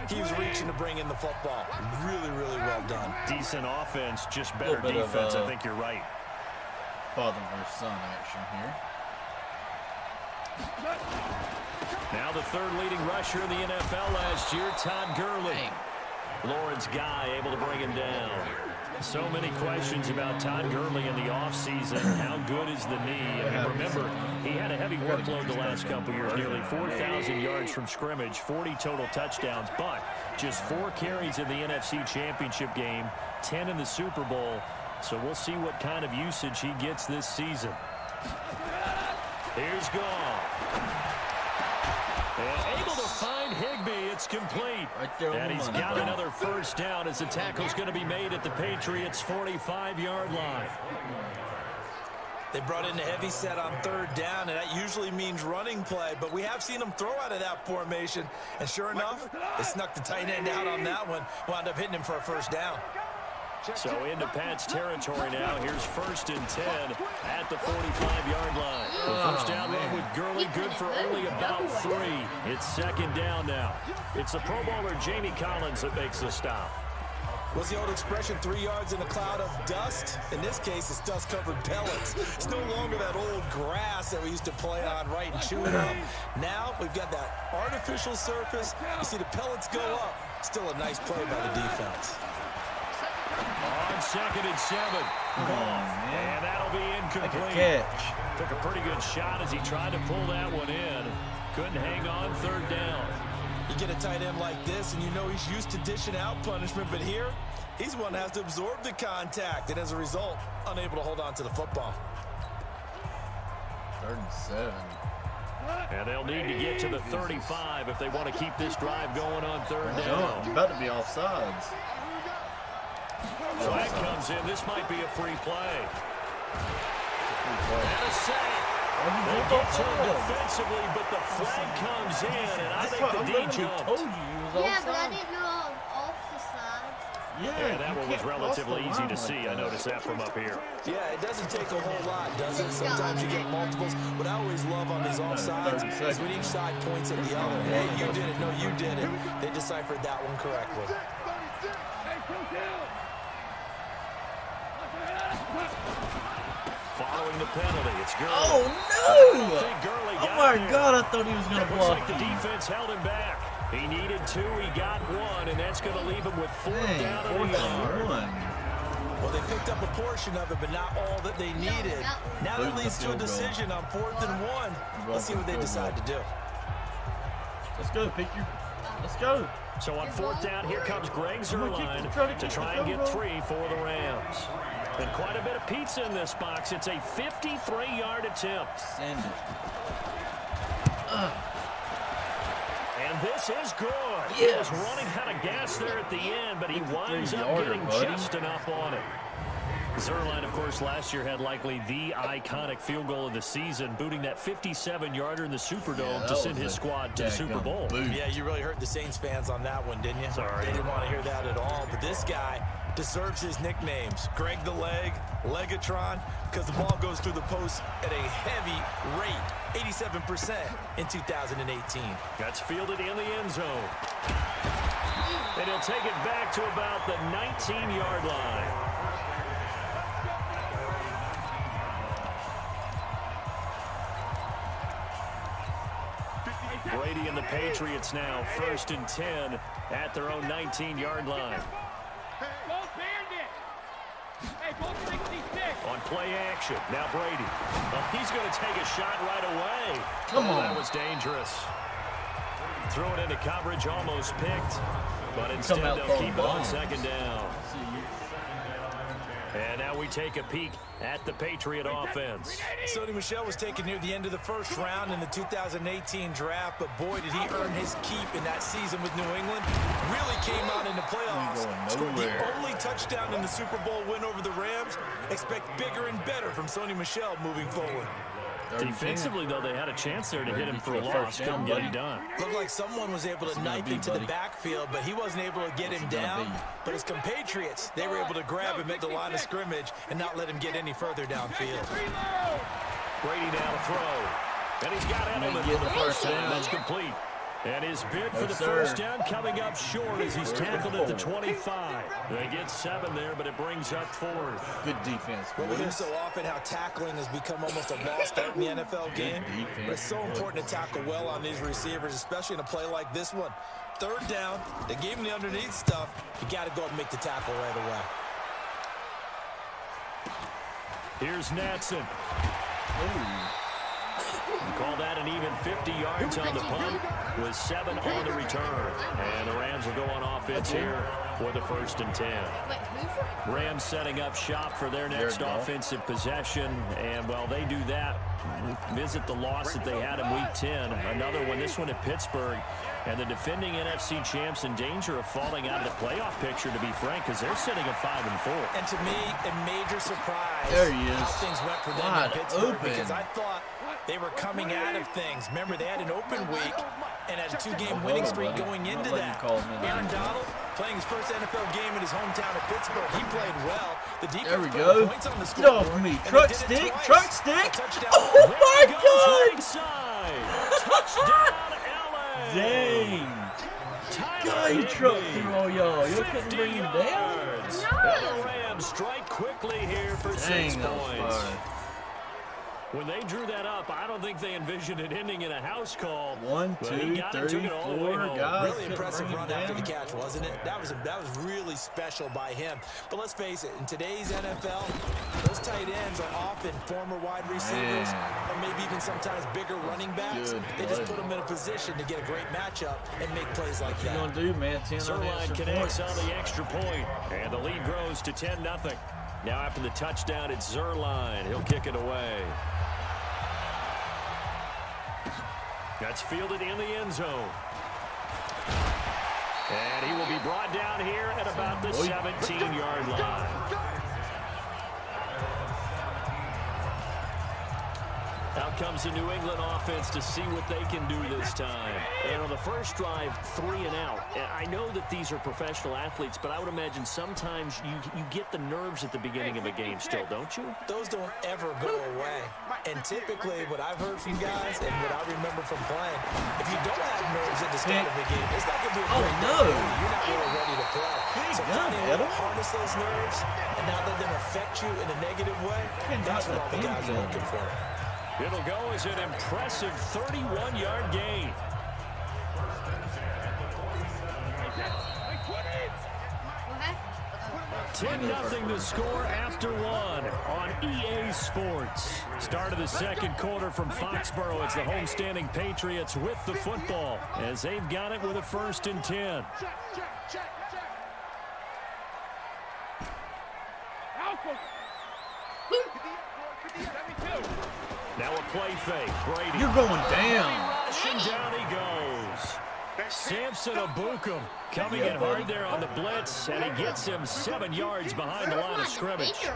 He was reaching to bring in the football. Really, really well done. Decent offense, just better defense. I think you're right. Father versus son action here. Now the third leading rusher in the NFL last year, Todd Gurley. Lawrence Guy able to bring him down. So many questions about Todd Gurley in the offseason. How good is the knee? I mean, remember, he had a heavy workload the last couple years, nearly 4,000 yards from scrimmage, 40 total touchdowns, but just 4 carries in the NFC Championship game, 10 in the Super Bowl. So we'll see what kind of usage he gets this season. Here's Goff. And able to find Higbee. It's complete. And he's got another first down as the tackle's going to be made at the Patriots' 45-yard line. They brought in a heavy set on third down, and that usually means running play, but we have seen them throw out of that formation. And sure enough, they snuck the tight end out on that one, wound up hitting him for a first down. So into Pat's territory now. Here's 1st and 10 at the 45-yard line. The first down run with Gurley, good for only about 3. It's 2nd down now. It's the Pro Bowler Jamie Collins that makes the stop. What's the old expression, 3 yards in a cloud of dust? In this case, it's dust-covered pellets. It's no longer that old grass that we used to play on, right, and chew it up. Now we've got that artificial surface. You see the pellets go up. Still a nice play by the defense. On 2nd and 7. And that'll be incomplete. Took a pretty good shot as he tried to pull that one in. Couldn't hang on 3rd down. You get a tight end like this, and you know he's used to dishing out punishment, but here, he's the one that has to absorb the contact, and as a result, unable to hold on to the football. 3rd and 7. And they'll need to get to the 35 if they want to keep this drive going on 3rd down. You're about to be offsides. Flag comes in. This might be a free play. And a sack. They get to him defensively, but the flag comes in, and I think the D jumped. Yeah, but I didn't know off the sides. Yeah, that one was relatively easy to see. I noticed that from up here. Yeah, it doesn't take a whole lot, does it? Sometimes you get multiples. What I always love on these offsides is when each side points at the other. Hey, you did it. No, you did it. They deciphered that one correctly. Following the penalty, it's Gurley. Oh, no! Oh, my God, I thought he was going to block. Looks like the defense held him back. He needed 2, he got 1, and that's going to leave him with 4th down and 1. Well, they picked up a portion of it, but not all that they needed. Now that leads to a decision on 4th and 1. Let's see what they decide to do. Let's go, Picker. Let's go. So on 4th down, here comes Greg Zuerlein to try and get 3 for the Rams. And quite a bit of pizza in this box. It's a 53-yard attempt. Send it. And this is good. Yes. He was running out of gas there at the end, but he winds up getting just enough on it. Zuerlein, of course, last year had likely the iconic field goal of the season, booting that 57-yarder in the Superdome to send his squad to the Super Bowl. Yeah, you really hurt the Saints fans on that one, didn't you? Sorry. They didn't want to hear that at all. But this guy deserves his nicknames. Greg the Leg, Legatron, because the ball goes through the post at a heavy rate, 87% in 2018. That's fielded in the end zone. And he'll take it back to about the 19-yard line. Brady and the Patriots now 1st and 10 at their own 19-yard line. On play action, now Brady. Well, he's going to take a shot right away. Come on. That was dangerous. Throw it into coverage, almost picked. But instead they'll keep it on 2nd down. And now we take a peek at the Patriot offense. Sony Michel was taken near the end of the 1st round in the 2018 draft, but boy, did he earn his keep in that season with New England. Really came out in the playoffs. Scored the only touchdown in the Super Bowl win over the Rams. Expect bigger and better from Sony Michel moving forward. Defensively, though, they had a chance there to hit him for a loss. Couldn't get it done. Looked like someone was able to knife into the backfield, but he wasn't able to get him down. But his compatriots, they were able to grab him at the line of scrimmage and not let him get any further downfield. Brady now to throw. And he's got Edelman for the first down. That's complete. And his bid for the first down coming up short as he's tackled at the 25. They get 7 there, but it brings up 4th. Good defense. But we hear so often how tackling has become almost a lost art in the NFL game. But it's so important to tackle well on these receivers, especially in a play like this one. 3rd down, they gave him the underneath stuff. You got to go and make the tackle right away. Here's Natson. Call that an even 50 yards on the punt with 7 on the return. And the Rams will go on offense here for the 1st and 10. Rams setting up shop for their next offensive possession. And while they do that, visit the loss that they had in Week 10. Another one, this one at Pittsburgh. And the defending NFC champs in danger of falling out of the playoff picture, to be frank, because they're sitting at 5-4. And to me, a major surprise there he is. How things went for them in Pittsburgh, because I thought they were coming out of things. Remember, they had an open week and had a 2-game winning streak going into that. Aaron Donald playing his first NFL game in his hometown of Pittsburgh. He played well. The defense put points on the score. Get off me. Truck stick. Truck stick. Oh, my God. Touchdown, Dang. God, he trucked through all y'all. You couldn't bring him down? No. The Rams strike quickly here for 6 points. When they drew that up, I don't think they envisioned it ending in a house call. 1, 2, 3, 4 guys. Really impressive run after the catch, wasn't it? That was really special by him. But let's face it, in today's NFL, those tight ends are often former wide receivers, or maybe even sometimes bigger running backs. They just put them in a position to get a great matchup and make plays like that. What you gonna do, man? 10 Zerline connects on the extra point, and the lead grows to 10-0. Now after the touchdown, it's Zerline. He'll kick it away. That's fielded in the end zone. And he will be brought down here at about the 17-yard line. Out comes the New England offense to see what they can do this time. And on the first drive, 3 and out. And I know that these are professional athletes, but I would imagine sometimes you get the nerves at the beginning of a game still, don't you? Those don't ever go away. And typically, what I've heard from guys and what I remember from playing, if you don't have nerves at the start of the game, it's not going to be a great game. You're not really ready to play. So finding a way to harness those nerves and not let them affect you in a negative way, that's what all the guys are looking for. It'll go as an impressive 31-yard gain. Okay. 10-0 the score after 1 on EA Sports. Start of the second quarter from Foxborough. It's the homestanding Patriots with the football as they've got it with a 1st and 10. Now a play fake. Brady. You're going down. Rushing down he goes. Samson Abukum coming in hard there on the blitz, and he gets him 7 yards behind the line of scrimmage.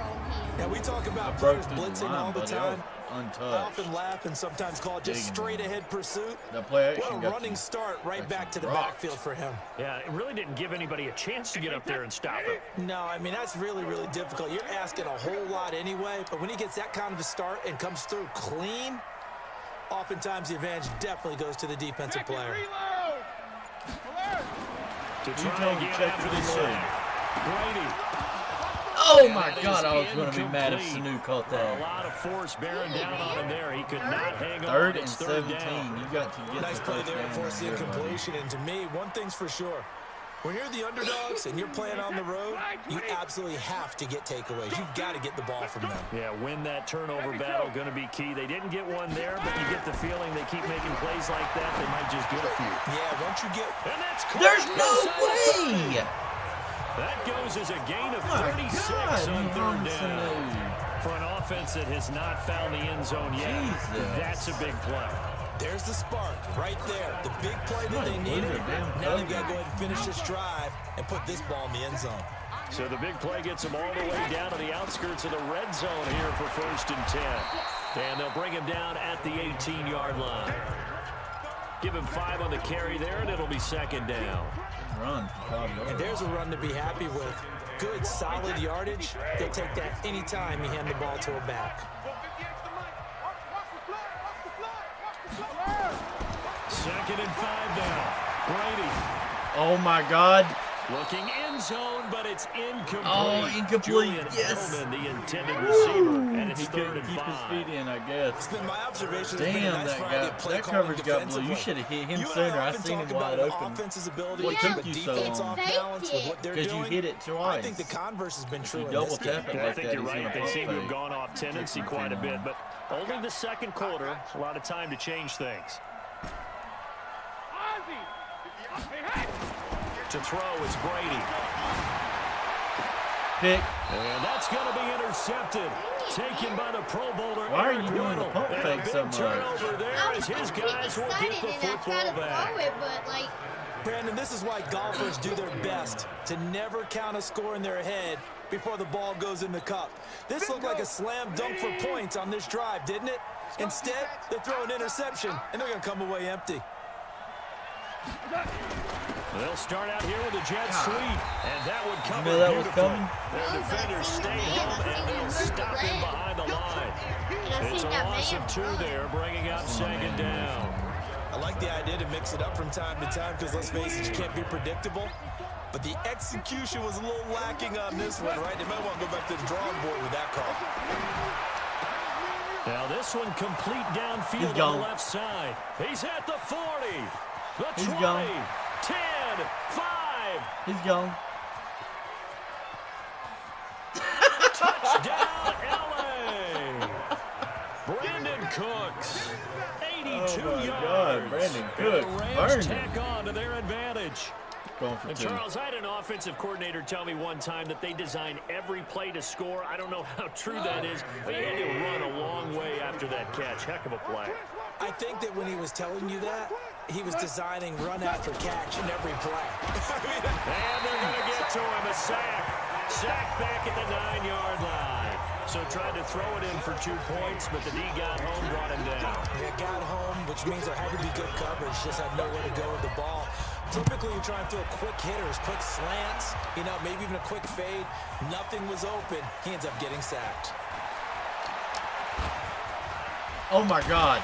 Now we talk about players blitzing all the time. Untouched. I often laugh and sometimes call it just straight ahead pursuit. What a running start right back to the backfield for him. Yeah, it really didn't give anybody a chance to get up there and stop him. No, I mean, that's really, really difficult. You're asking a whole lot anyway, but when he gets that kind of a start and comes through clean, oftentimes the advantage definitely goes to the defensive player. To try again after the sack. Brady. Oh, my God, I was going to be mad if Sanu caught that. A lot of force bearing down on him there. He could not hang on. 3rd and 17. You got to get nice play there to force the incompletion. And to me, one thing's for sure. When you're the underdogs and you're playing on the road, you absolutely have to get takeaways. You've got to get the ball from them. Yeah, win that turnover battle, going to be key. They didn't get one there, but you get the feeling they keep making plays like that, they might just get a few. Yeah, once you get... And that's There's no way! That goes as a gain of 36 on 3rd down. For an offense that has not found the end zone yet, that's a big play. There's the spark right there. The big play that they needed. Now they've got to go ahead and finish this drive and put this ball in the end zone. So the big play gets them all the way down to the outskirts of the red zone here for 1st and 10. And they'll bring him down at the 18-yard line. Give him 5 on the carry there, and it'll be 2nd down. Run. And there's a run to be happy with. Good, solid yardage. They'll take that anytime you hand the ball to a back. 2nd and 5 now. Brady. Oh my God. Looking end zone, but it's incomplete. Oh, incomplete. Julian Yes. Edelman, the intended receiver, and it's He 3rd couldn't and keep 5. his feet in, I guess. It's been my observation. Damn, that coverage got blue. You should have hit him sooner. I seen him wide open. What took you so long? Because you hit it twice. I think the converse has been true. You double tap it Yeah, I like think that. you're He's right. gonna They pump seem to have fake. gone off tendency quite a bit, but only the 2nd quarter. A lot of time to change things. To throw is Brady. Pick. And that's going to be intercepted. Taken by the Pro Bowler. Why are you Eric doing the Weddle. pump And fake a so big much? turnover there as his guys will get the football back. Brandon, this is why golfers do their best to never count a score in their head before the ball goes in the cup. This looked like a slam dunk for points on this drive, didn't it? Instead, they throw an interception, and they're going to come away empty. They'll start out here with a jet sweep, and that would come You know that was beautifully. coming? Their defenders stay home, and they'll stop him behind the line. It's a loss of 2 there, bringing out 2nd down. I like the idea to mix it up from time to time because, let's face it, you can't be predictable. But the execution was a little lacking on this one, right? They might want to go back to the drawing board with that call. Now this one complete downfield on the left side. He's at the 40, the 20, gone. 10, 5. He's gone. Touchdown, LA. Brandon Cooks, 82 Oh my yards. God, Brandon Cooks And the Rams burned tack on to their advantage. Going for And 2. Charles, I had an offensive coordinator tell me one time that they design every play to score. I don't know how true that is, but he had to run a long way after that catch. Heck of a play. I think that when he was telling you that, he was designing run after catch in every play. And they're going to get to him, a sack. Sack back at the 9-yard line. So tried to throw it in for 2 points, but the D got home, brought him down. Yeah, got home, which means there had to be good coverage. Just had nowhere to go with the ball. Typically, you try and throw quick hitters, quick slants, you know, maybe even a quick fade. Nothing was open. He ends up getting sacked. Oh my God.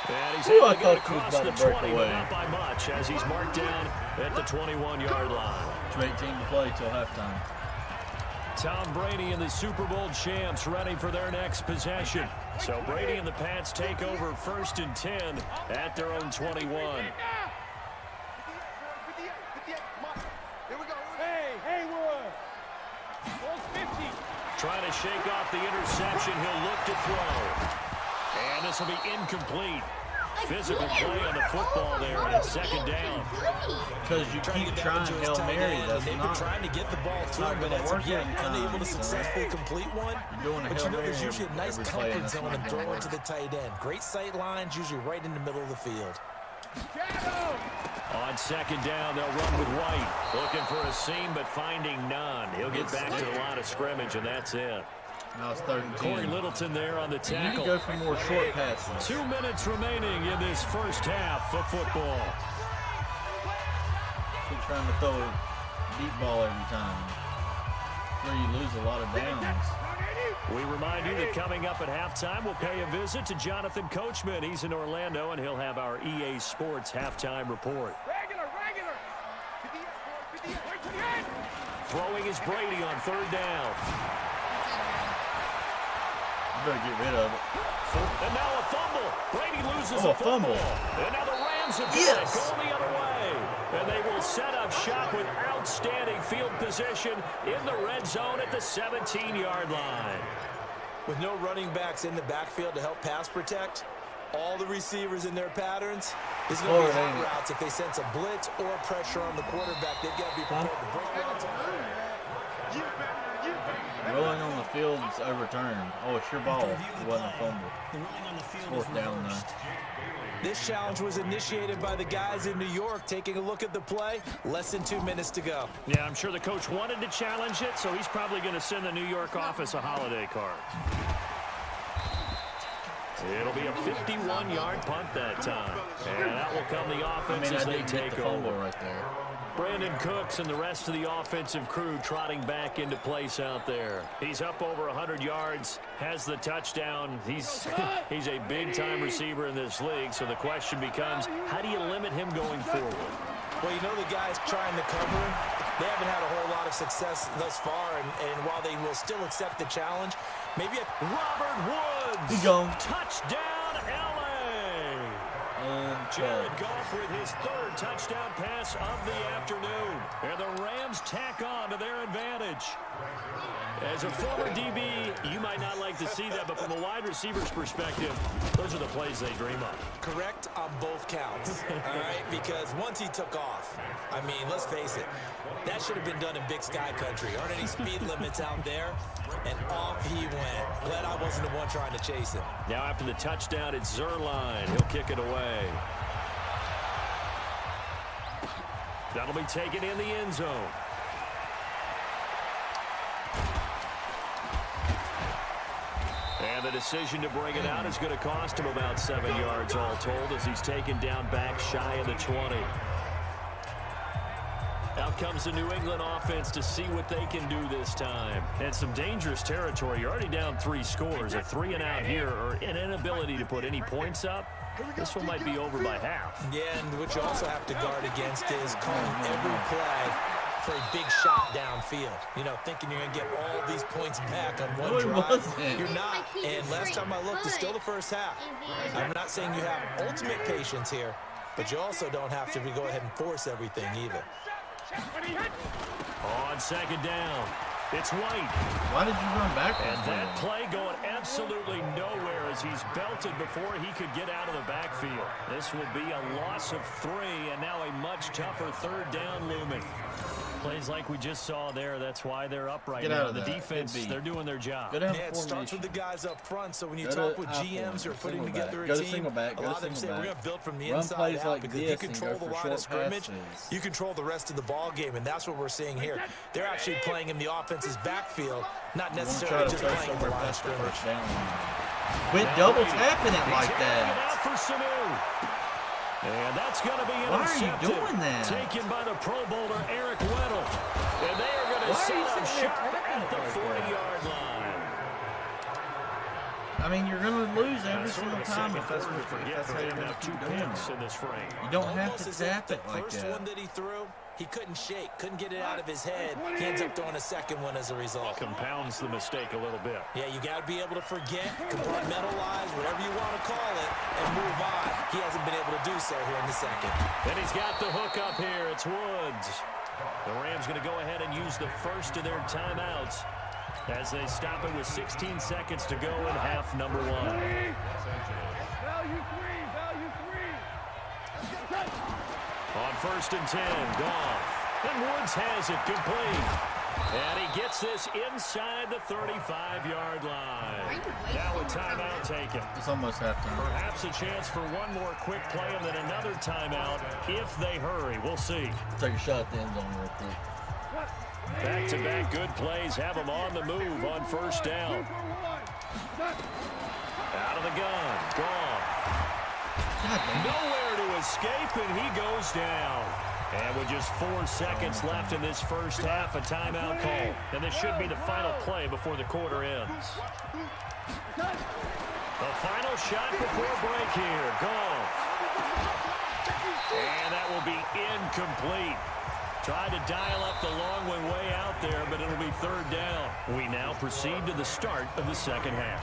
And he's Ooh, able I to get thought he was across about the to break 20, away. but not by much, as he's marked down at the 21-yard line. 18 to play till halftime. Tom Brady and the Super Bowl champs ready for their next possession. So Brady and the Pats take over 1st and 10 at their own 21. Trying to shake off the interception. He'll look to throw. And this will be incomplete. Physical play on the football there, and it's 2nd down. Because you keep trying Hail Mary, that's They've been not trying to get the ball to not him, but gonna as work of yet, every time, unable to so successfully complete one. You're doing a But Hail you know, there's Mary usually a nice every play, and comfort that's zone not and gonna throw it work. to the tight end. Great sight lines, usually right in the middle of the field. On 2nd down, they'll run with White. Looking for a seam, but finding none. He'll get back to the line of scrimmage, and that's it. Now it's 3rd and 10. Corey Littleton there on the You need to tackle. go for more short passes. 2 minutes remaining in this first half of football. Keep trying to throw a deep ball every time. Where you lose a lot of downs. We remind you that coming up at halftime, we'll pay a visit to Jonathan Coachman. He's in Orlando, and he'll have our EA Sports halftime report. Throwing is Brady on 3rd down. You better get rid of it. And now a fumble. Brady loses Oh, a a fumble. And now the Rams have got Yes. it going the other way. And they will set up shop with outstanding field position in the red zone at the 17-yard line. With no running backs in the backfield to help pass protect, all the receivers in their patterns, is going to be hot routes if they sense a blitz or pressure on the quarterback. They've got to be prepared to break routes. Rolling on the field is overturned. Oh, it's your ball. It wasn't a fumble. 4th down now. This challenge was initiated by the guys in New York. Taking a look at the play, less than 2 minutes to go. Yeah, I'm sure the coach wanted to challenge it, so he's probably going to send the New York office a holiday card. It'll be a 51-yard punt that time. And that will come the offense as they take the fumble over. right there. Brandon Cooks and the rest of the offensive crew trotting back into place out there. He's up over 100 yards, has the touchdown. He's a big-time receiver in this league, so the question becomes, how do you limit him going forward? Well, you know the guys trying to cover him, they haven't had a whole lot of success thus far, and while they will still accept the challenge, maybe Robert Woods! He gone. Touchdown, L.A.! Jared Goff with his third touchdown pass of the afternoon. And the Rams tack on to their advantage. As a former DB, you might not like to see that, but from a wide receiver's perspective, those are the plays they dream of. Correct on both counts, all right? Because once he took off, I mean, let's face it, that should have been done in Big Sky Country. Aren't any speed limits out there? And off he went. Glad I wasn't the one trying to chase him. Now after the touchdown, it's Zerline. He'll kick it away. That'll be taken in the end zone. And the decision to bring it out is going to cost him about 7 yards all told as he's taken down back shy of the 20. Out comes the New England offense to see what they can do this time. And some dangerous territory. You're already down 3 scores. A 3-and-out here or an inability to put any points up. This one might be over by half. Yeah, and what you also have to guard against is calling every play for a big shot downfield. You know, thinking you're going to get all these points back on one drive. You're not. And last time I looked, it's still the first half. I'm not saying you have ultimate patience here, but you also don't have to go ahead and force everything either. On second down, it's White. Why did you run backwards? And that play going absolutely nowhere as he's belted before he could get out of the backfield. This will be a loss of 3, and now a much tougher third down looming. Plays like we just saw there. That's why they're up right now. The defense, they're doing their job. Yeah, it starts with the guys up front. So when you talk with GMs who are putting together a team, a lot of them say we're going to build from the inside out because if you control the line of scrimmage, you control the rest of the ball game, and that's what we're seeing here. They're actually playing in the offense's backfield, not necessarily just playing in the line of scrimmage. Quit double tapping it like that. And that's going to be intercepted. Why are you doing that? Taken by the Pro Bowler, Eric Weddle. And they are going to set up shop at the 40-yard line. I mean, you're going to lose every single time if that's how you're going to keep doing it. In this frame. You don't have to tap it like that. The first one that he threw, he couldn't shake, couldn't get it out of his head. He ends up throwing a second one as a result. Compounds the mistake a little bit. Yeah, you got to be able to forget, compartmentalize, whatever you want to call it, and move on. He hasn't been able to do so here in the second. And he's got the hook up here. It's Woods. The Rams going to go ahead and use the first of their timeouts as they stop it with 16 seconds to go in half number 1. On 1st and 10, Goff. And Woods has it complete. And he gets this inside the 35-yard line. Now a timeout taken. It's almost halftime. Perhaps a chance for one more quick play and then another timeout if they hurry. We'll see. Take a shot at the end zone real quick. Back-to-back good plays have them on the move on 1st down. Out of the gun. Goff. Nowhere to escape, and he goes down. And with just 4 seconds left in this first half, a timeout call. And this should be the final play before the quarter ends. The final shot before break here. Goff. And that will be incomplete. Tried to dial up the long one way out there, but it'll be 3rd down. We now proceed to the start of the second half.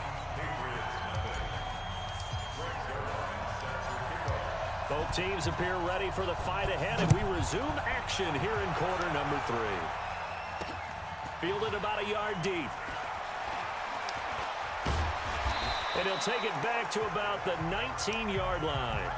Both teams appear ready for the fight ahead, and we resume action here in quarter number 3. Fielded about a yard deep. And he'll take it back to about the 19-yard line.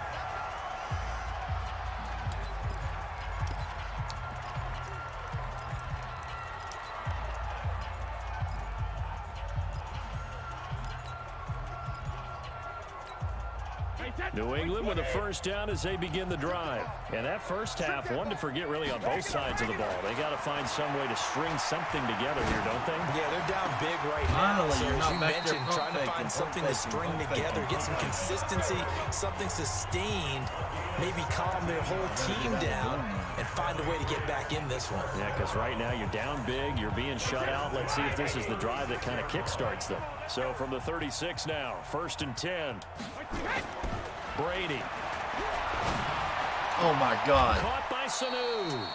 New England with a first down as they begin the drive. And that first half, one to forget really on both sides of the ball. They got to find some way to string something together here, don't they? Yeah, they're down big right now. So as you mentioned, trying to find something to string together, get some consistency, something sustained, maybe calm their whole team down and find a way to get back in this one. Yeah, because right now you're down big, you're being shut out. Let's see if this is the drive that kind of kickstarts them. So from the 36 now, 1st and 10. Brady. Oh, my God. Caught by Sanu.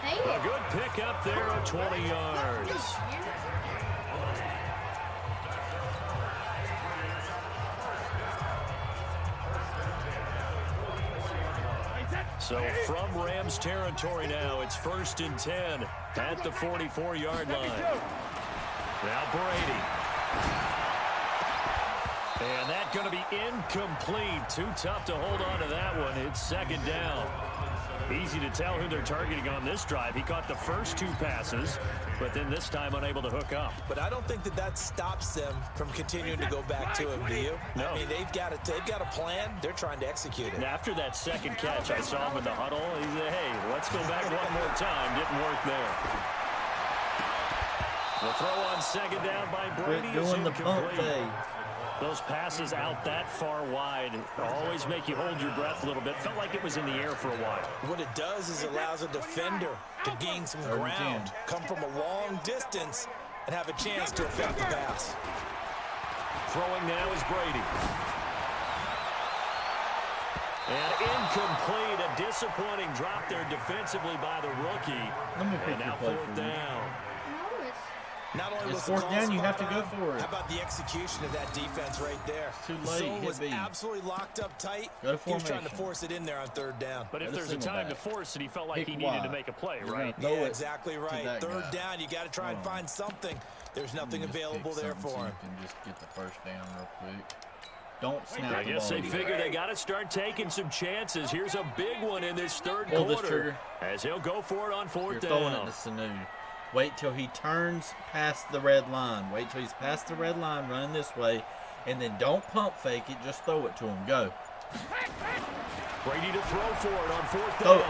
A good pick up there at 20 yards. So from Rams territory now, it's 1st and 10 at the 44-yard line. Now Brady. And that's going to be incomplete. Too tough to hold on to that one. It's 2nd down. Easy to tell who they're targeting on this drive. He caught the first 2 passes, but then this time unable to hook up. But I don't think that stops them from continuing to go back to him, do you? No. I mean, they've got a plan. They're trying to execute it. And after that second catch, I saw him in the huddle. He said, hey, let's go back one more time. Didn't work there. The throw on 2nd down by Brady is doing the pump incomplete. fake. Those passes out that far wide always make you hold your breath a little bit. Felt like it was in the air for a while. What it does is allows a defender to gain some ground, come from a long distance, and have a chance to affect the pass. Throwing now is Brady. And incomplete. A disappointing drop there defensively by the rookie. Let me pick and now your play 4th for you. down. Not only it's was 4th down, you have to go for it. How about the execution of that defense right there? It's too late. Zone was Hit B. absolutely locked up tight. Go to He was trying to formation. force it in there on 3rd down. But if there's a time to force it, he felt like Pick he needed to wide. make a play, You're right? gonna throw Yeah, it exactly to right. that 3rd guy. down, you got to try and find something. There's nothing Just available pick there something for so him. you can just get the first down real quick. Don't snap I the guess ball they either. figure they got to start taking some chances. Here's a big one in this 3rd Pull this quarter. trigger. As he'll go for it on 4th You're down. throwing it to Sanu. Wait till he turns past the red line. Wait till he's past the red line, running this way, and then don't pump fake it. Just throw it to him. Go. Brady to throw for it on 4th Throw down. it.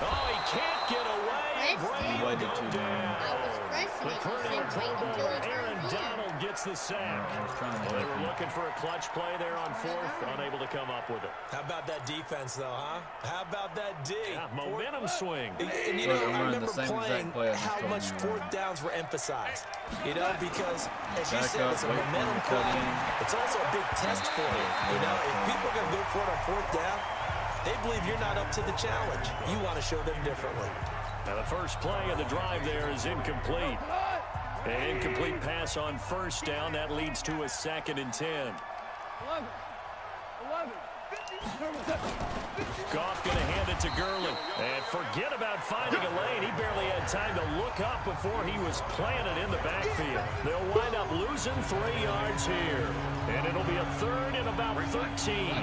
Oh, he can't get away. Brady He waited will too go long. down. I was pressing it. McCurdy You in said wait trouble. until he Aaron turns in. Donald gets the sack. I was trying to They help were you. looking for a clutch play there on 4th, unable to come up with it. How about that defense, though, huh? How about that D? Yeah, momentum swing. And you Look, know, I'm I running remember the same exact playing play I just how told much you. 4th downs were emphasized. You know, because, as you Back said, up, it's a wait for him momentum to cut play. in. It's also a big test for you. You know, if people are going to go for it on 4th down, they believe you're not up to the challenge. You want to show them differently. Now the first play of the drive there is incomplete. An incomplete pass on 1st down. That leads to a 2nd and 10. Goff going to hand it to Gurley. And forget about finding a lane. He barely had time to look up before he was planted in the backfield. They'll wind up losing 3 yards here. And it'll be a 3rd and about 13.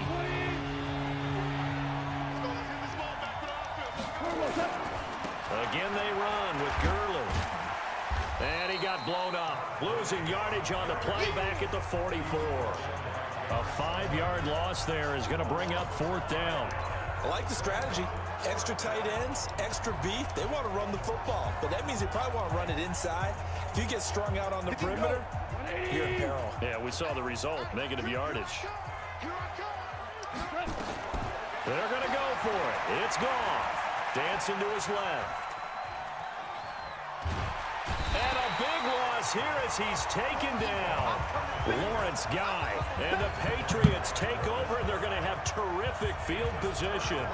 Again they run with Gurley. And he got blown up. Losing yardage on the play back at the 44. A 5-yard loss there is going to bring up 4th down. I like the strategy. Extra tight ends, extra beef. They want to run the football, but that means they probably want to run it inside. If you get strung out on the perimeter, you're in peril. Yeah, we saw the result. Negative yardage. They're going to go for it. It's Goff. Dancing to his left. And a big loss here as he's taken down. Lawrence Guy. And the Patriots take over, and they're going to have terrific field position.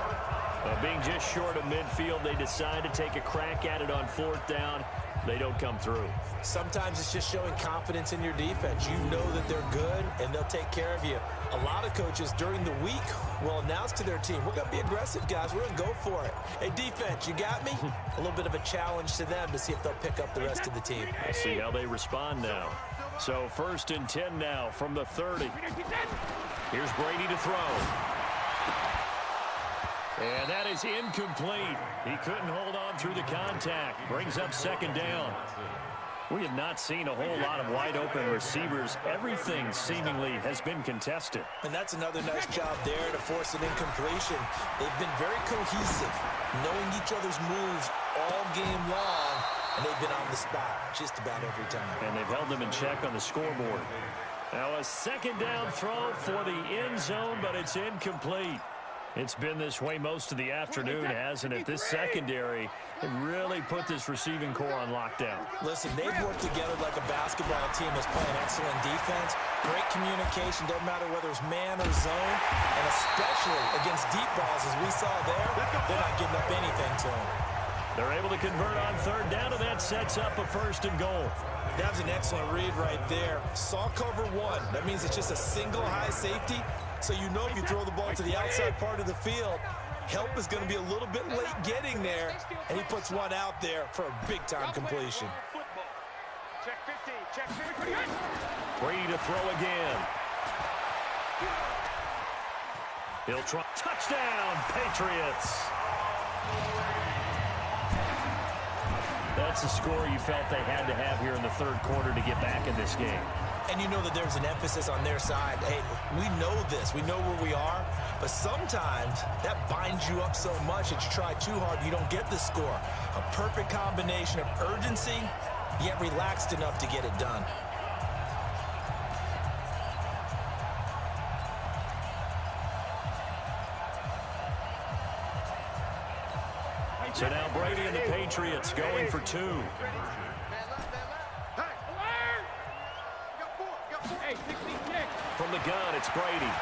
Being just short of midfield, they decide to take a crack at it on 4th down. They don't come through. Sometimes it's just showing confidence in your defense. You know that they're good, and they'll take care of you. A lot of coaches during the week will announce to their team, we're going to be aggressive, guys. We're going to go for it. Hey, defense, you got me? A little bit of a challenge to them to see if they'll pick up the rest of the team. We'll see how they respond now. So 1st and 10 now from the 30. Here's Brady to throw. And that is incomplete. He couldn't hold on through the contact. Brings up 2nd down. We have not seen a whole lot of wide-open receivers. Everything seemingly has been contested. And that's another nice job there to force an incompletion. They've been very cohesive, knowing each other's moves all game long, and they've been on the spot just about every time. And they've held them in check on the scoreboard. Now a second down throw for the end zone, but it's incomplete. It's been this way most of the afternoon, hasn't it? This secondary really put this receiving core on lockdown. Listen, they've worked together like a basketball team that's playing excellent defense. Great communication, doesn't matter whether it's man or zone, and especially against deep balls, as we saw there, they're not giving up anything to them. They're able to convert on third down, and that sets up a 1st and goal. That was an excellent read right there. Saw cover one. That means it's just a single high safety. So you know if you throw the ball to the outside part of the field, help is going to be a little bit late getting there, and he puts one out there for a big-time completion. Check 50, check 50. Free to throw again. He'll try. Touchdown, Patriots. That's the score you felt they had to have here in the third quarter to get back in this game. And you know that there's an emphasis on their side. Hey, we know this. We know where we are. But sometimes that binds you up so much that you try too hard, you don't get the score. A perfect combination of urgency, yet relaxed enough to get it done. So now Brady and the Patriots going for two. From the gun, it's Brady.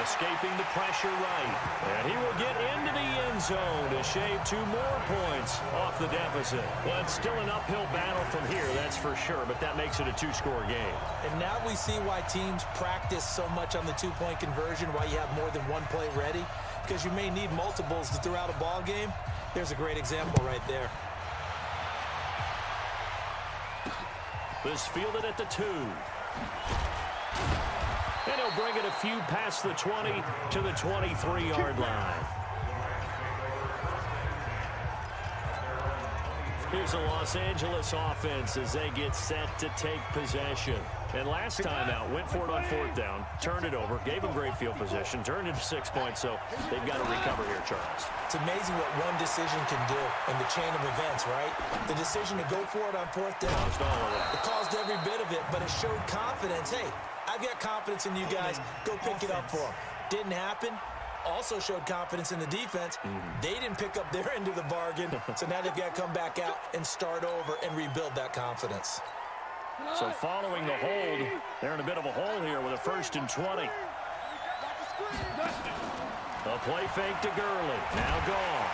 Escaping the pressure right. And he will get into the end zone to shave 2 more points off the deficit. Well, it's still an uphill battle from here, that's for sure, but that makes it a 2-score game. And now we see why teams practice so much on the 2-point conversion, why you have more than one play ready, because you may need multiples throughout a ball game. There's a great example right there. This fielded at the 2. And he'll bring it a few past the 20 to the 23-yard line. Here's the Los Angeles offense as they get set to take possession. And last time out, went for it on 4th down, turned it over, gave them great field position, turned it to 6 points, so they've got to recover here, Charles. It's amazing what one decision can do in the chain of events, right? The decision to go for it on 4th down, Caused all of that. it caused every bit of it, but it showed confidence. Hey, I've got confidence in you guys. Go pick it up for them. Didn't happen. Also showed confidence in the defense. They didn't pick up their end of the bargain, so now they've got to come back out and start over and rebuild that confidence. So following the hold, they're in a bit of a hole here with a 1st and 20. A play fake to Gurley. Now gone.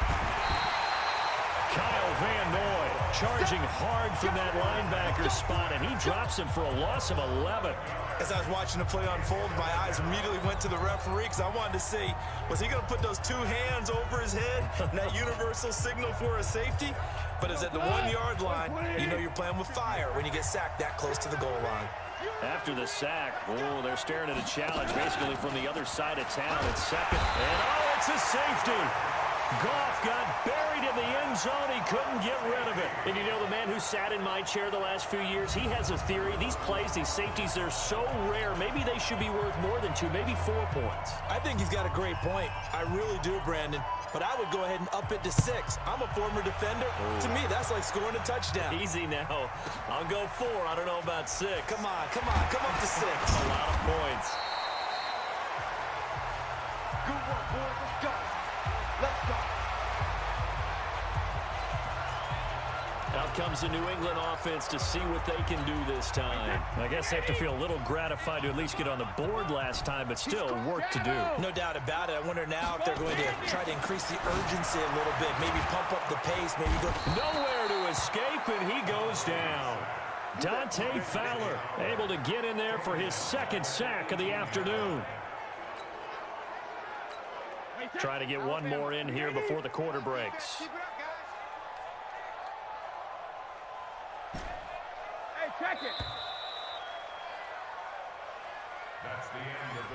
Kyle Van Noy charging hard from that linebacker spot, and he drops him for a loss of 11. As I was watching the play unfold, my eyes immediately went to the referee because I wanted to see, was he going to put those 2 hands over his head and that universal signal for a safety? But it's at the 1-yard line. You know you're playing with fire when you get sacked that close to the goal line. After the sack, they're staring at a challenge basically from the other side of town at second. And, it's a safety. Goff got buried in the end zone. He couldn't get rid of it. And you know, the man who sat in my chair the last few years, he has a theory. These plays, these safeties, they're so rare. Maybe they should be worth more than 2, maybe 4 points. I think he's got a great point. I really do, Brandon. But I would go ahead and up it to 6. I'm a former defender. To me, that's like scoring a touchdown. Easy now. I'll go 4. I don't know about 6. Come on. Come up to 6. A lot of points. Good work, boys. Let's go. Let's go. Out comes the New England offense to see what they can do this time. I guess they have to feel a little gratified to at least get on the board last time, but still work to do. No doubt about it. I wonder now if they're going to try to increase the urgency a little bit, maybe pump up the pace, maybe go. Nowhere to escape, and he goes down. Dante Fowler able to get in there for his 2nd sack of the afternoon. Try to get one more in here before the quarter breaks. Check it.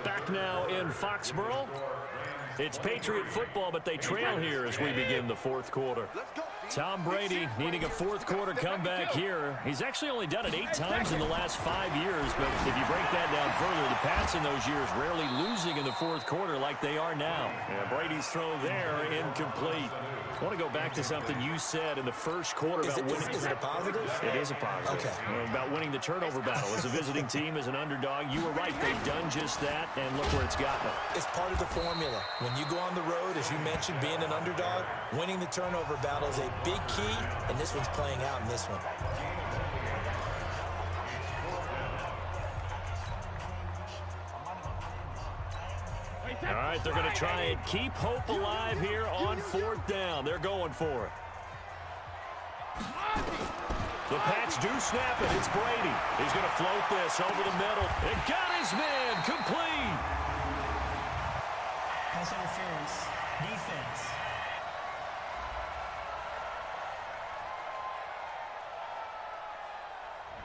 Back now in Foxborough. It's Patriot football, but they trail here as we begin the 4th quarter. Let's go. Tom Brady needing a fourth-quarter comeback here. He's actually only done it 8 times in the last 5 years, but if you break that down further, the Pats in those years rarely losing in the fourth quarter like they are now. Yeah, Brady's throw there, incomplete. I want to go back to something you said in the first quarter about winning. Is it a positive? It is a positive. Okay. About winning the turnover battle. As a visiting team, as an underdog, you were right. They've done just that, and look where it's gotten them. It's part of the formula. When you go on the road, as you mentioned, being an underdog, winning the turnover battle is a big key, and this one's playing out in this one. All right, they're going to try and keep hope alive here on 4th down. They're going for it. The Pats do snap it. It's Brady. He's going to float this over the middle. And got his man complete. Pass interference. Defense.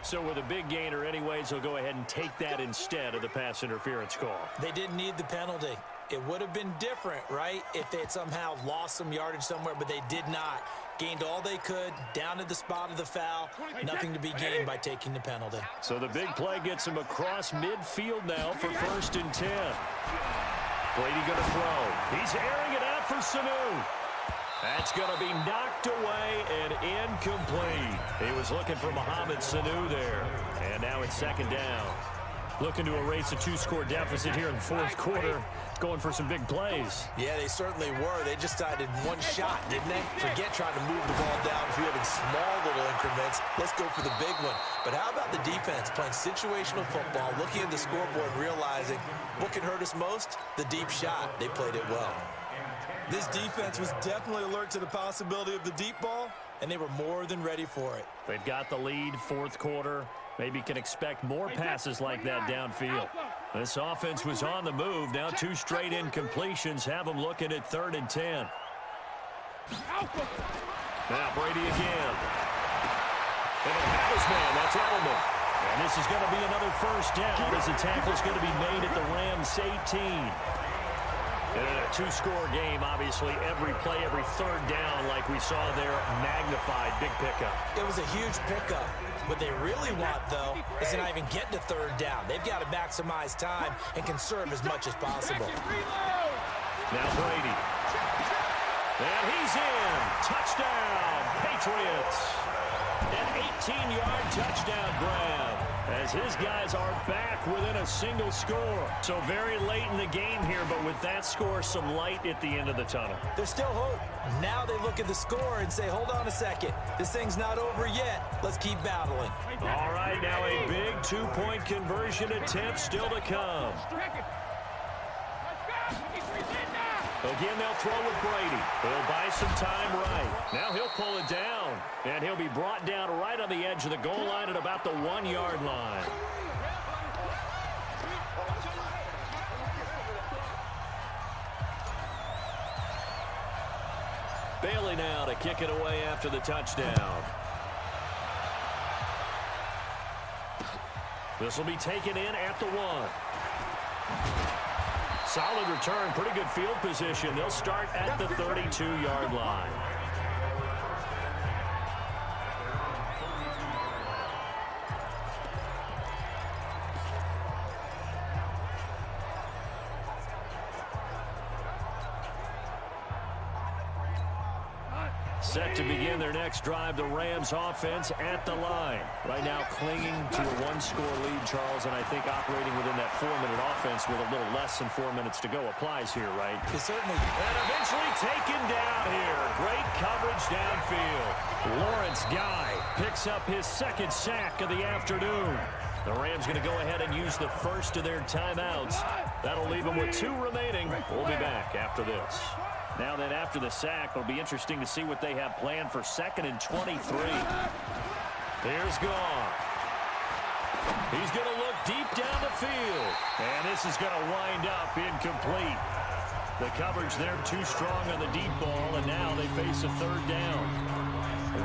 So with a big gainer anyways, they'll go ahead and take that instead of the pass interference call. They didn't need the penalty. It would have been different, right, if they had somehow lost some yardage somewhere, but they did not. Gained all they could, down at the spot of the foul. Nothing to be gained by taking the penalty. So the big play gets him across midfield now for 1st and 10. Brady going to throw. He's airing it out for Sanu. That's going to be knocked away and incomplete. He was looking for Mohamed Sanu there. And now it's 2nd down. Looking to erase a 2-score deficit here in the 4th quarter. Going for some big plays. Yeah, they certainly were. They just decided one shot, didn't they? Forget trying to move the ball downfield in small little increments. Let's go for the big one. But how about the defense playing situational football, looking at the scoreboard and realizing what can hurt us most? The deep shot. They played it well. This defense was definitely alert to the possibility of the deep ball, and they were more than ready for it. They've got the lead, 4th quarter. Maybe can expect more passes like that downfield. This offense was on the move. Now 2 straight incompletions have them looking at 3rd and 10. Now Brady again. And he'll have his man. That's Edelman. And this is going to be another 1st down as the tackle's going to be made at the Rams 18. In a 2-score game, obviously, every play, every 3rd down, like we saw there, magnified, big pickup. It was a huge pickup. What they really want, though, is to not even get to 3rd down. They've got to maximize time and conserve as much as possible. Now Brady. And he's in. Touchdown, Patriots. An 18-yard touchdown grab as his guys are back within a single score. So very late in the game here, but with that score, some light at the end of the tunnel. There's still hope. Now they look at the score and say, hold on a second. This thing's not over yet. Let's keep battling. All right, now a big 2-point conversion attempt still to come. Again, they'll throw with Brady. He'll buy some time right. Now he'll pull it down, and he'll be brought down right on the edge of the goal line at about the 1-yard line. Bailey now to kick it away after the touchdown. This will be taken in at the 1. Solid return, pretty good field position. They'll start at the 32-yard line. Set to begin their next drive, the Rams offense at the line. Right now clinging to a 1-score lead, Charles, and I think operating within that 4-minute offense with a little less than 4 minutes to go applies here, right? It certainly. And eventually taken down here. Great coverage downfield. Lawrence Guy picks up his 2nd sack of the afternoon. The Rams going to go ahead and use the first of their timeouts. That'll leave them with 2 remaining. We'll be back after this. Now then, after the sack, it'll be interesting to see what they have planned for 2nd and 23. Here's Goff. He's going to look deep down the field. And this is going to wind up incomplete. The coverage there too strong on the deep ball, and now they face a 3rd down.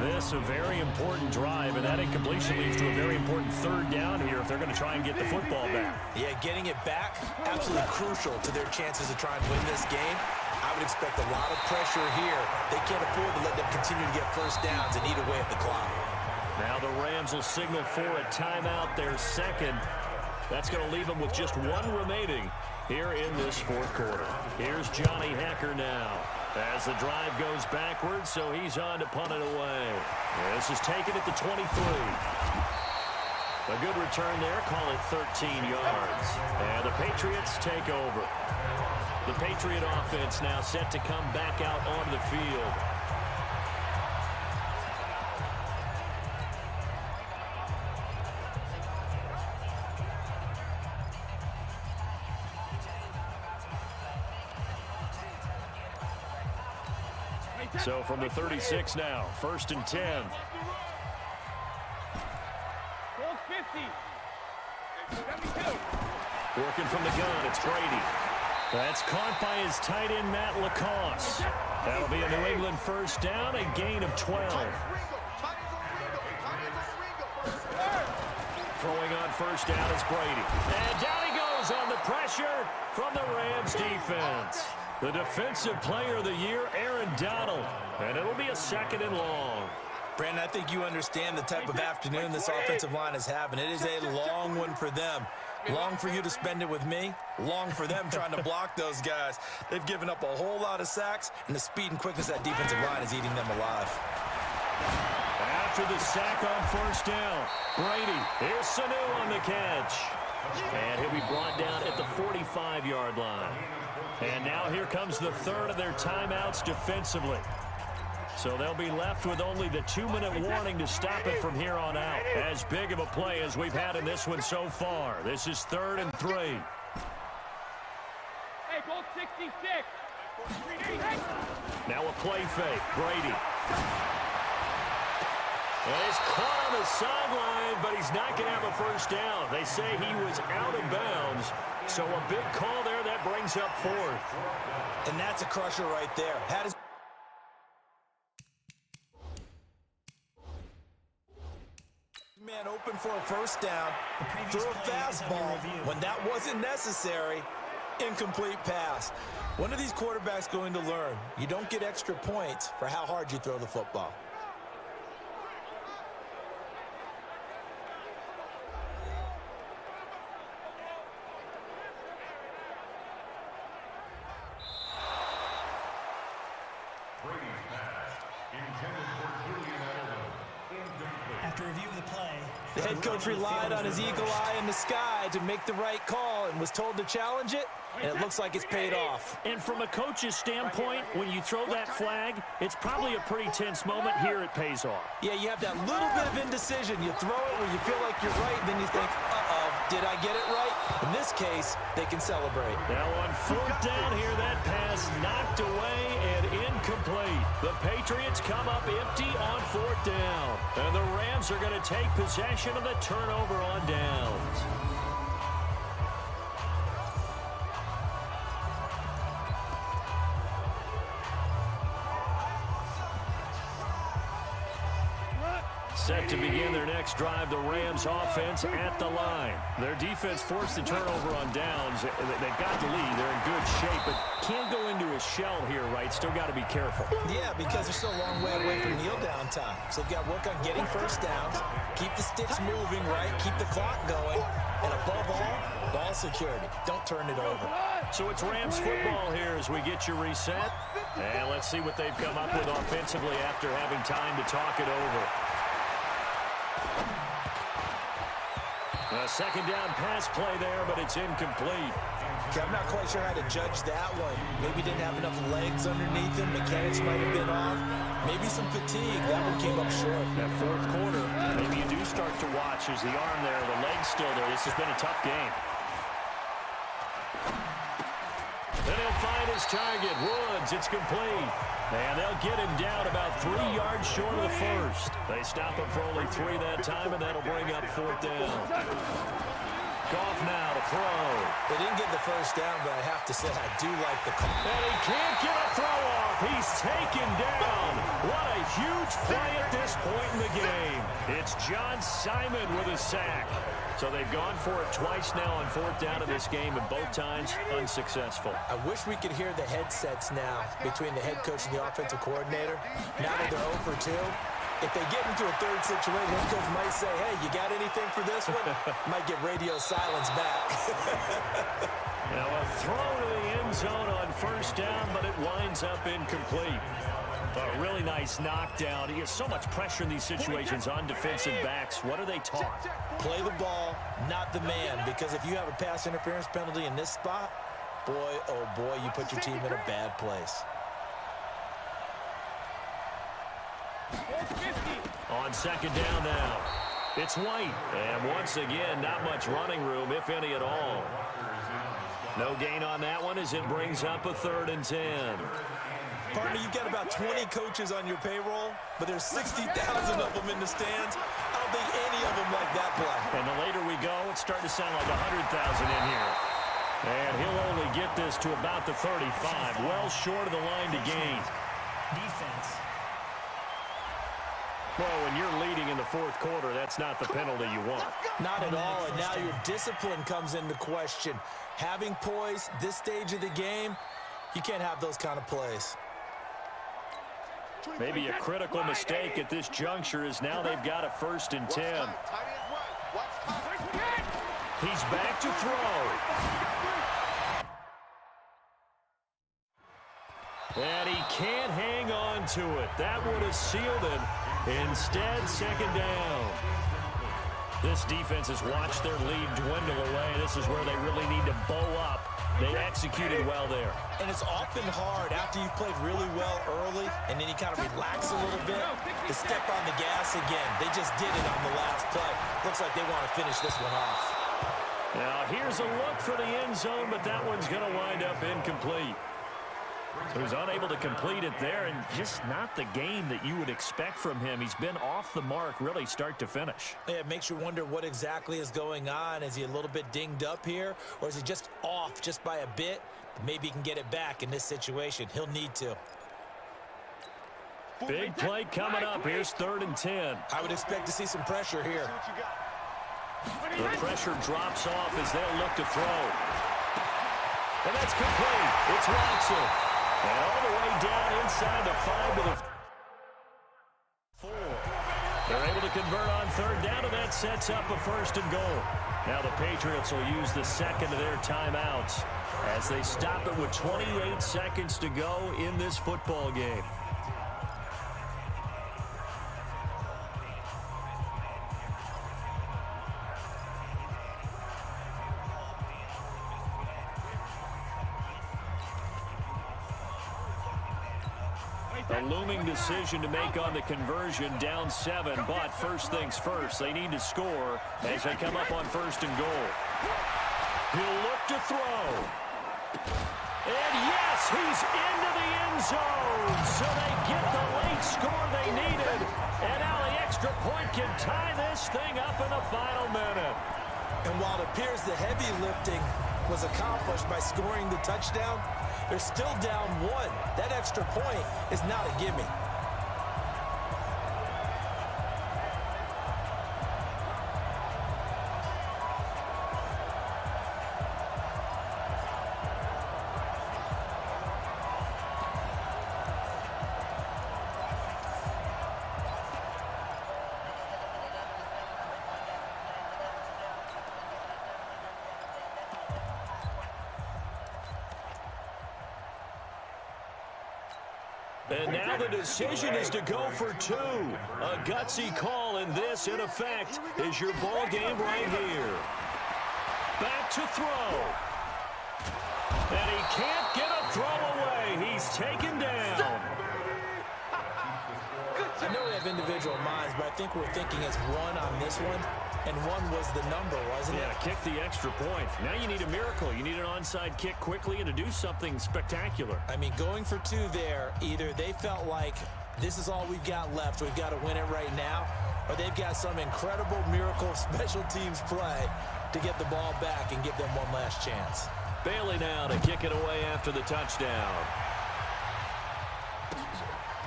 This a very important drive, and that incompletion leads to a very important 3rd down here if they're going to try and get the football back. Yeah, getting it back, absolutely crucial to their chances to try and win this game. I I would expect a lot of pressure here. They can't afford to let them continue to get first downs and eat away at the clock. Now the Rams will signal for a timeout, their second. That's going to leave them with just one remaining here in this fourth quarter. Here's Johnny Hecker now as the drive goes backwards, so he's on to punt it away. This is taken at the 23. A good return there, call it 13 yards. And the Patriots take over. The Patriot offense now set to come back out onto the field. So from the 36 now, 1st and 10. Working from the gun, it's Brady. That's caught by his tight end, Matt LaCosse. That'll be a New England first down, a gain of 12. Throwing on first down is Brady. And down he goes on the pressure from the Rams defense. The defensive player of the year, Aaron Donald. And it'll be a 2nd and long. Brandon, I think you understand the type of afternoon this offensive line is having. It is a long one for them. Long for you to spend it with me. Long for them trying to block those guys. They've given up a whole lot of sacks, and the speed and quickness of that defensive line is eating them alive. After the sack on first down, Brady, here's Sanu on the catch. And he'll be brought down at the 45-yard line. And now here comes the third of their timeouts defensively. So they'll be left with only the 2-minute warning to stop it from here on out. As big of a play as we've had in this one so far. This is 3rd and 3. Hey, goal 66. Now a play fake. Brady. Well, he's caught on the sideline, but he's not going to have a first down. They say he was out of bounds. So a big call there that brings up 4th. And that's a crusher right there. Had his man open for a first down, threw a fastball when that wasn't necessary, incomplete pass. When are these quarterbacks going to learn? You don't get extra points for how hard you throw the football. After review of the play, the head coach relied on his eagle eye in the sky to make the right call and was told to challenge it, and it looks like it's paid off. And from a coach's standpoint, when you throw that flag, it's probably a pretty tense moment. Here it pays off. Yeah, you have that little bit of indecision. You throw it where you feel like you're right, and then you think, uh-oh, did I get it right? In this case, they can celebrate. Now on 4th down here, that pass knocked away and incomplete. The Patriots come up empty on 4th down. And the Rams are going to take possession of the turnover on downs. Set to begin their next drive, the Rams offense at the line. Their defense forced the turnover on downs. They've got the lead. They're in good shape, but can't go into a shell here, right? Still got to be careful. Yeah, because they're still a long way away from kneel down time. So they've got to work on getting first downs, keep the sticks moving, right? Keep the clock going, and above all, ball security. Don't turn it over. So it's Rams football here as we get you reset. And let's see what they've come up with offensively after having time to talk it over. A 2nd down pass play there, but it's incomplete. Okay, I'm not quite sure how to judge that one. Maybe didn't have enough legs underneath him. Mechanics might have been off. Maybe some fatigue. That one came up short. That 4th quarter, maybe you do start to watch as the arm there, the leg's still there. This has been a tough game. Then he'll find his target, Woods. It's complete. And they'll get him down about 3 yards short of the first. They stop him for only 3 that time, and that'll bring up 4th down. off now to throw. They didn't get the first down, but I have to say I do like the call. And he can't get a throw off. He's taken down. What a huge play at this point in the game. It's John Simon with a sack. So they've gone for it twice now on fourth down in this game, and both times unsuccessful. I wish we could hear the headsets now between the head coach and the offensive coordinator. Now that they're 0 for 2, if they get into a third situation, head coach might say, hey, you got anything for this one? Might get radio silence back. Now a throw to the end zone on first down, but it winds up incomplete. A really nice knockdown. He has so much pressure in these situations on defensive backs. What are they taught? Play the ball, not the man, because if you have a pass interference penalty in this spot, boy, oh boy, you put your team in a bad place. On second down now, it's White. And once again, not much running room, if any at all. No gain on that one as it brings up a 3rd and 10. Partner, you've got about 20 coaches on your payroll, but there's 60,000 of them in the stands. I don't think any of them like that play. And the later we go, it's starting to sound like 100,000 in here. And he'll only get this to about the 35, well short of the line to gain. Defense. Well, when you're leading in the fourth quarter, that's not the penalty you want. Not at all, and now your discipline comes into question. Having poise this stage of the game, you can't have those kind of plays. Maybe a critical mistake at this juncture is now they've got a 1st and 10. He's back to throw. And he can't hang on to it. That would have sealed it. Instead, second down. This defense has watched their lead dwindle away. This is where they really need to bow up. They executed well there. And it's often hard after you've played really well early and then you kind of relax a little bit to step on the gas again. They just did it on the last play. Looks like they want to finish this one off. Now here's a look for the end zone, but that one's going to wind up incomplete. So he's unable to complete it there, and just not the game that you would expect from him. He's been off the mark really start to finish. Yeah, it makes you wonder what exactly is going on. Is he a little bit dinged up here, or is he just off just by a bit? Maybe he can get it back in this situation. He'll need to. Big play coming up. Here's 3rd and 10. I would expect to see some pressure here. The pressure drops off as they'll look to throw. And that's complete. It's Watson. And all the way down inside the 5 to the 4. They're able to convert on 3rd down, and that sets up a 1st and goal. Now the Patriots will use the 2nd of their timeouts as they stop it with 28 seconds to go in this football game. A looming decision to make on the conversion, down 7, but first things first, they need to score as they come up on 1st and goal. He'll look to throw. And yes, he's into the end zone, so they get the late score they needed. And now the extra point can tie this thing up in the final minute. And while it appears the heavy lifting was accomplished by scoring the touchdown, they're still down 1. That extra point is not a gimme. And now the decision is to go for 2. A gutsy call, and this, in effect, is your ball game right here. Back to throw. And he can't get a throw away. He's taken down. I know we have individual minds, but I think we're thinking as one on this one. and one was the number, wasn't it? Yeah, kick the extra point. Now you need a miracle. You need an onside kick quickly and to do something spectacular. I mean, going for two there, either they felt like this is all we've got left, we've got to win it right now, or they've got some incredible miracle special teams play to get the ball back and give them one last chance. Bailey now to kick it away after the touchdown.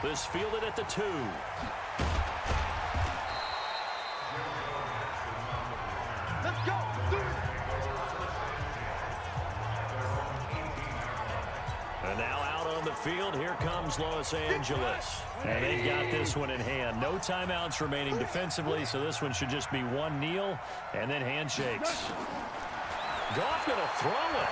This fielded at the 2. Let's go. Do it. And now out on the field, here comes Los Angeles. And they've got this one in hand. No timeouts remaining defensively, so this one should just be one kneel and then handshakes. Goff going to throw it.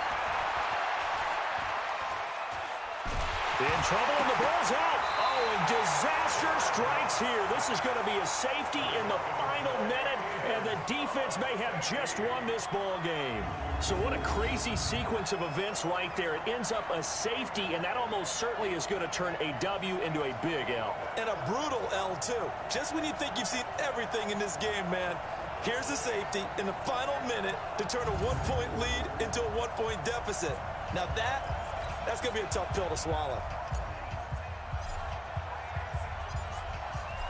In trouble, and the ball's out. Oh, and disaster strikes here. This is going to be a safety in the final minute, and the defense may have just won this ball game. So what a crazy sequence of events right there. It ends up a safety, and that almost certainly is going to turn a W into a big L. And a brutal L, too. Just when you think you've seen everything in this game, man, here's a safety in the final minute to turn a one-point lead into a one-point deficit. Now that's going to be a tough pill to swallow.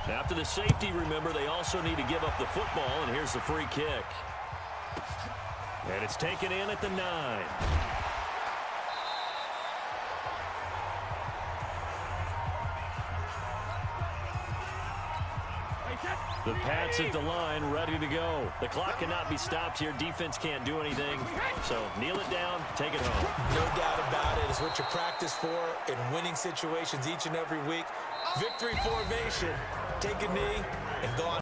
After the safety, remember, they also need to give up the football, and here's the free kick. And it's taken in at the 9. The Pats at the line, ready to go. The clock cannot be stopped here. Defense can't do anything. So kneel it down, take it home. No doubt about it. It's what you practice for in winning situations each and every week. Victory formation. Take a knee and go on.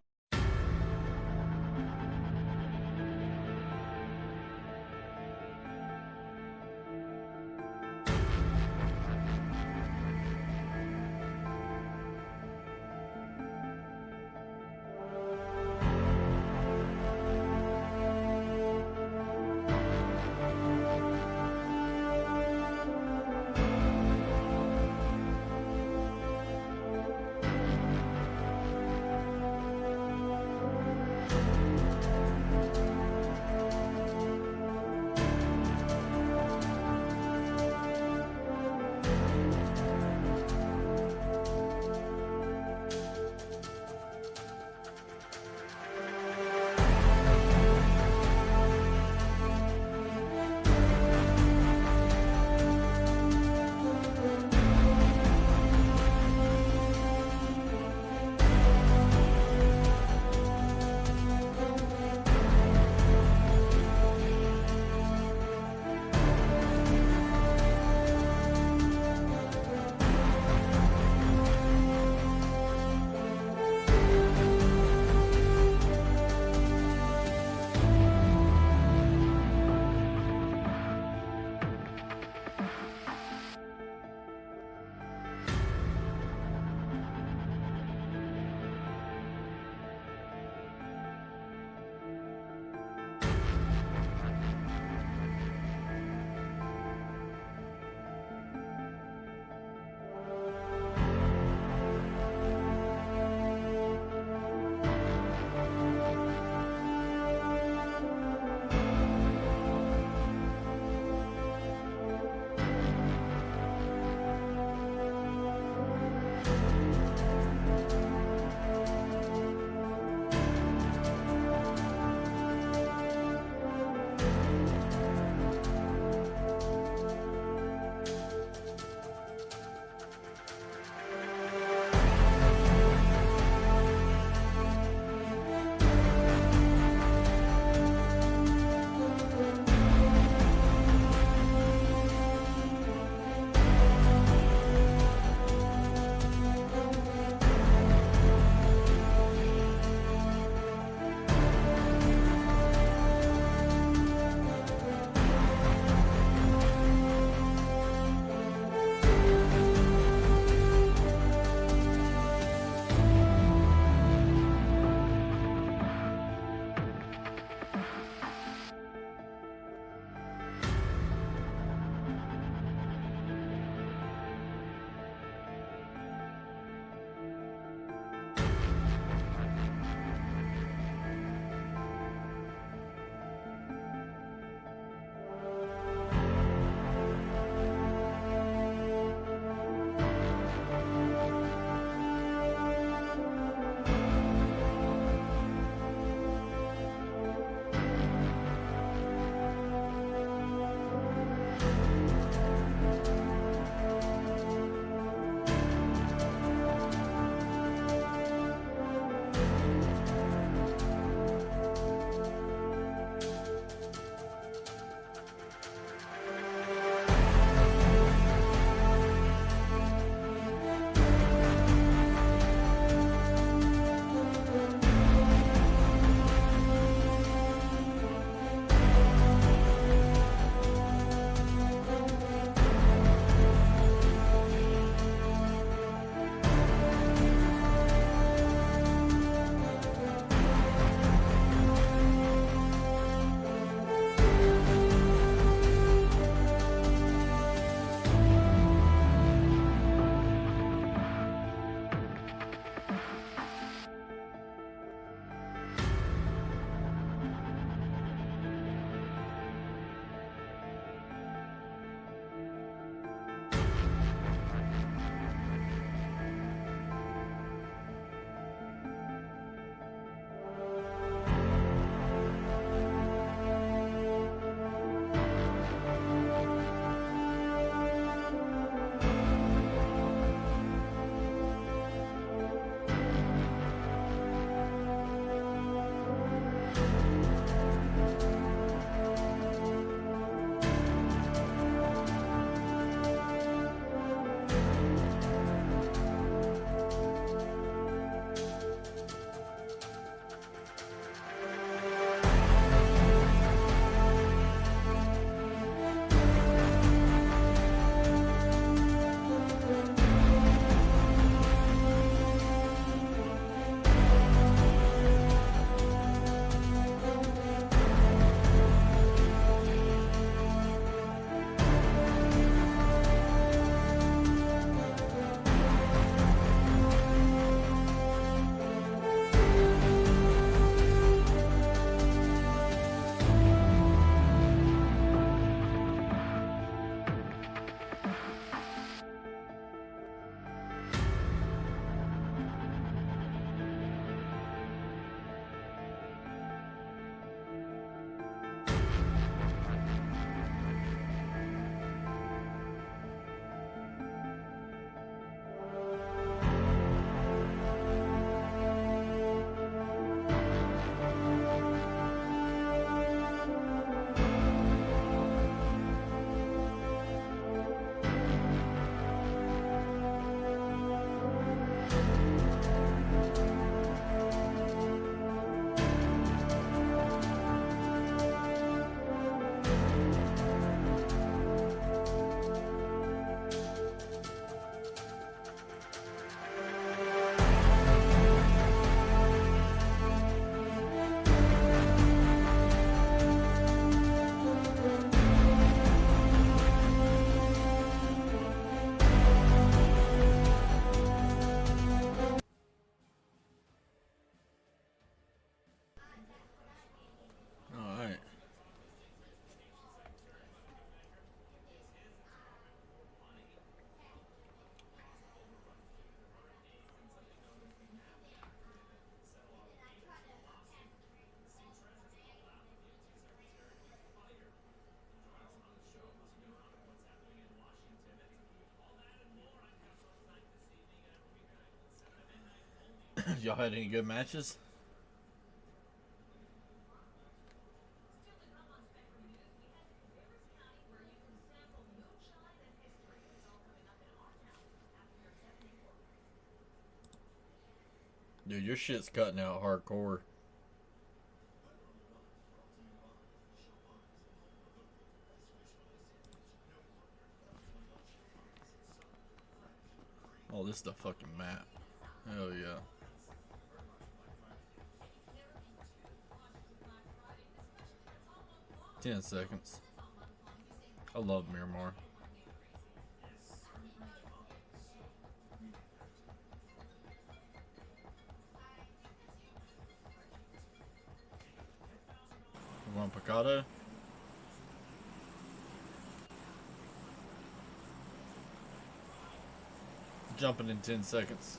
Y'all had any good matches? Dude, your shit's cutting out hardcore. Oh, this is the fucking map. Hell yeah. "10 seconds. I love Miramar. One Picado. Jumping in 10 seconds.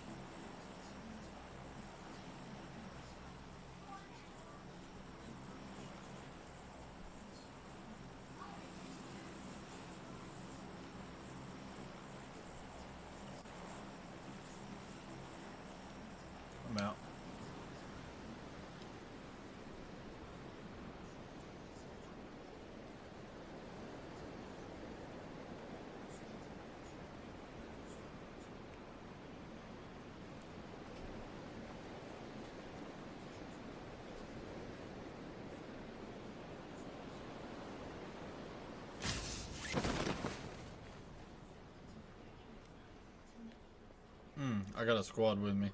I'm out. I got a squad with me.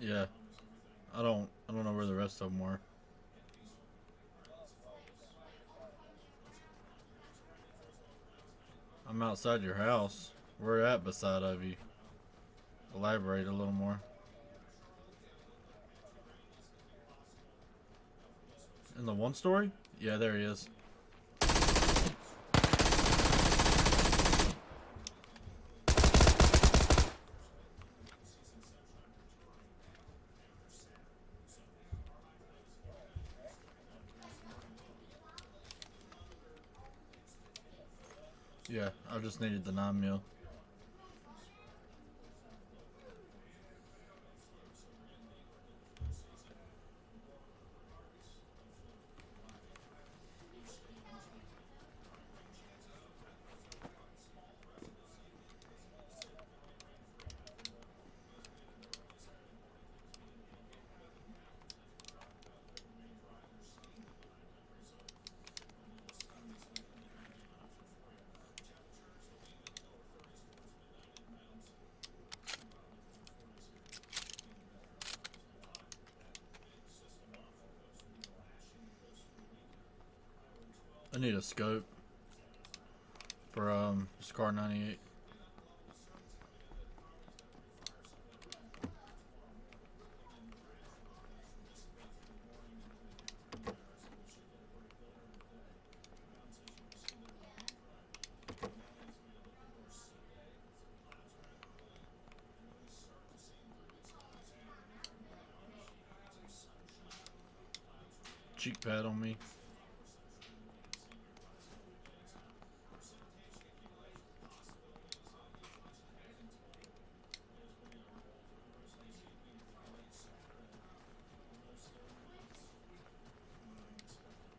Yeah. I don't know where the rest of them were. I'm outside your house. We're at beside of you. Elaborate a little more. In the one story? Yeah, there he is. Yeah, I just needed the 9mm. I need a scope for Scar 98. cheek pad on me.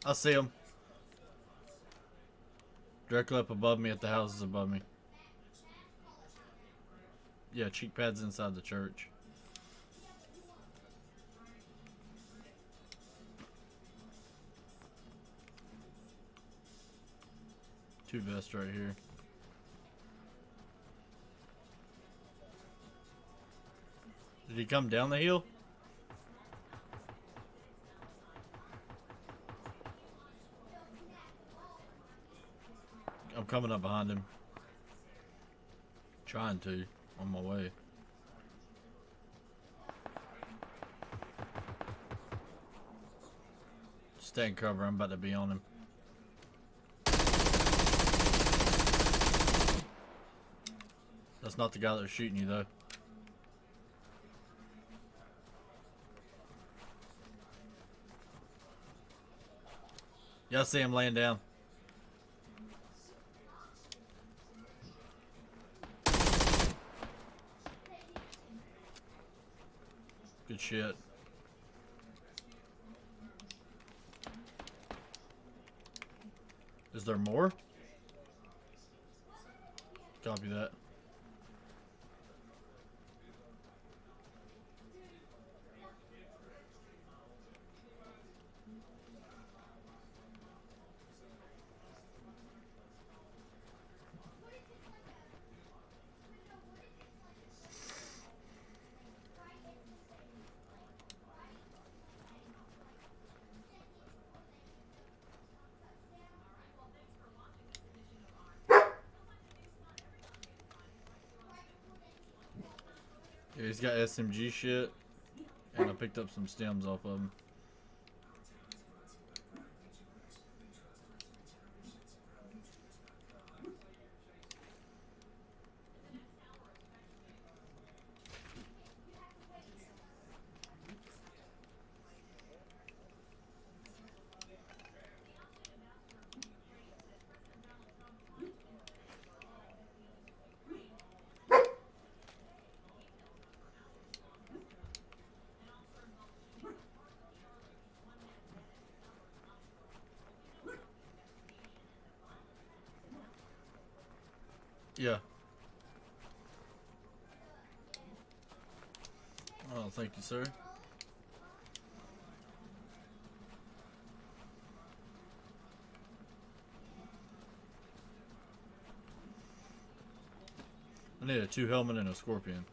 I see him. Directly up above me at the houses above me. Yeah, cheek pads inside the church. Two vests right here. Did he come down the hill? I'm coming up behind him. Trying to, on my way. Stay in cover, I'm about to be on him. That's not the guy that was shooting you though. Yeah, I see him laying down. Good shit. Is there more? Copy that. Yeah, he's got SMG shit, and I picked up some stems off of him. Yeah. Oh, thank you, sir. I need a 2 helmet and a scorpion.